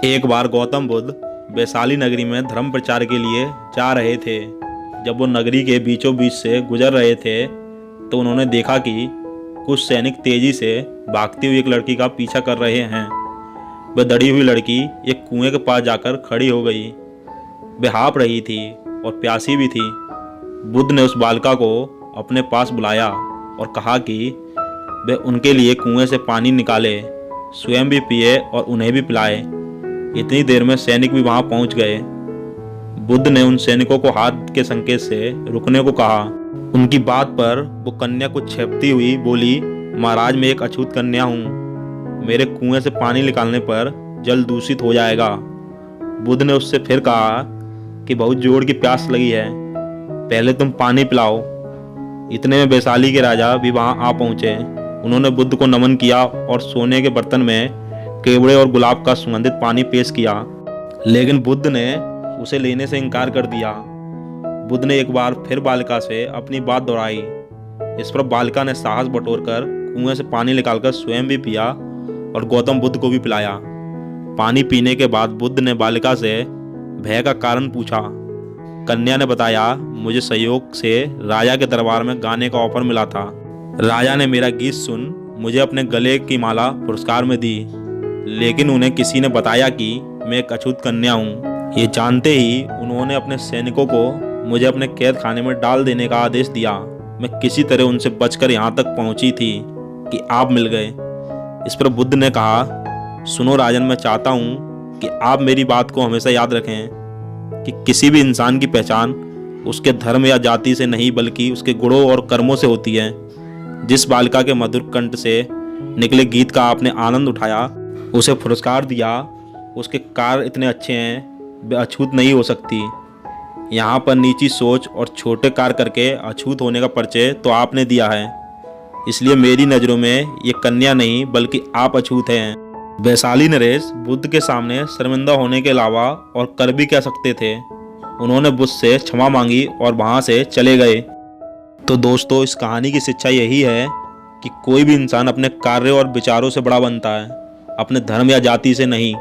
एक बार गौतम बुद्ध वैशाली नगरी में धर्म प्रचार के लिए जा रहे थे। जब वो नगरी के बीचों बीच से गुजर रहे थे तो उन्होंने देखा कि कुछ सैनिक तेजी से भागती हुई एक लड़की का पीछा कर रहे हैं। वह दड़ी हुई लड़की एक कुएं के पास जाकर खड़ी हो गई। वह हाँफ रही थी और प्यासी भी थी। बुद्ध ने उस बालिका को अपने पास बुलाया और कहा कि वह उनके लिए कुएं से पानी निकाले, स्वयं भी पिए और उन्हें भी पिलाए। इतनी देर में सैनिक भी वहां पहुंच गए। बुद्ध ने उन सैनिकों को हाथ के संकेत से रुकने को कहा। उनकी बात पर वो कन्या कुछ छेपती हुई बोली, महाराज मैं एक अछूत कन्या हूँ, मेरे कुएं से पानी निकालने पर जल दूषित हो जाएगा। बुद्ध ने उससे फिर कहा कि बहुत जोर की प्यास लगी है, पहले तुम पानी पिलाओ। इतने में वैशाली के राजा भी वहां आ पहुंचे। उन्होंने बुद्ध को नमन किया और सोने के बर्तन में केवड़े और गुलाब का सुगंधित पानी पेश किया, लेकिन बुद्ध ने उसे लेने से इनकार कर दिया। बुद्ध ने एक बार फिर बालिका से अपनी बात दोहराई। इस पर बालिका ने साहस बटोरकर कुएं से पानी निकालकर स्वयं भी पिया और गौतम बुद्ध को भी पिलाया। पानी पीने के बाद बुद्ध ने बालिका से भय का कारण पूछा। कन्या ने बताया, मुझे सहयोग से राजा के दरबार में गाने का ऑफर मिला था। राजा ने मेरा गीत सुन मुझे अपने गले की माला पुरस्कार में दी, लेकिन उन्हें किसी ने बताया कि मैं एक अछूत कन्या हूँ। ये जानते ही उन्होंने अपने सैनिकों को मुझे अपने कैद खाने में डाल देने का आदेश दिया। मैं किसी तरह उनसे बचकर यहाँ तक पहुँची थी कि आप मिल गए। इस पर बुद्ध ने कहा, सुनो राजन, मैं चाहता हूँ कि आप मेरी बात को हमेशा याद रखें कि किसी भी इंसान की पहचान उसके धर्म या जाति से नहीं बल्कि उसके गुणों और कर्मों से होती है। जिस बालिका के मधुर कंठ से निकले गीत का आपने आनंद उठाया, उसे पुरस्कार दिया, उसके कार्य इतने अच्छे हैं, वे अछूत नहीं हो सकती। यहाँ पर नीची सोच और छोटे कार्य करके अछूत होने का परिचय तो आपने दिया है, इसलिए मेरी नज़रों में ये कन्या नहीं बल्कि आप अछूत हैं। वैशाली नरेश बुद्ध के सामने शर्मिंदा होने के अलावा और कर भी क्या सकते थे। उन्होंने बुद्ध से क्षमा मांगी और वहाँ से चले गए। तो दोस्तों, इस कहानी की शिक्षा यही है कि कोई भी इंसान अपने कार्य और विचारों से बड़ा बनता है, अपने धर्म या जाति से नहीं।